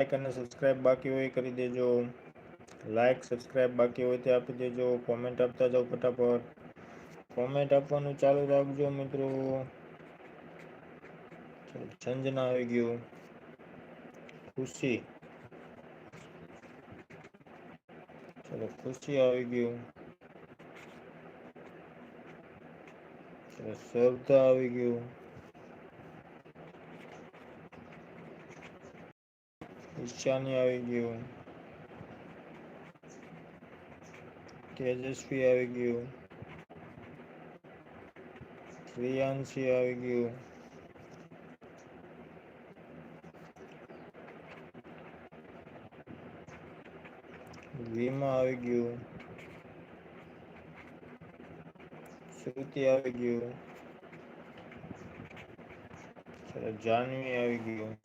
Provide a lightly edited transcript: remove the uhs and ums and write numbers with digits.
Like અને subscribe બાકી હોય કરી દેજો. લાઈક સબસ્ક્રાઈબ બાકી હોય તે આપી દેજો. કોમેન્ટ આપતા જાઓ ફટાફટ. કોમેન્ટ આપવાનું ચાલુ રાખજો મિત્રો. સંજના આવી ગયું. ખુશી, ચલો ખુશી આવી ગયું. ચલો શ્રદ્ધા આવી ગયું. ઈશાની આવી ગયું. તેજસ્વી આવી ગયું. પ્રિયાંશી આવી ગયું. વીમા આવી ગયું. શ્રુતિ આવી ગયું. ચલો જાનવી આવી ગયું.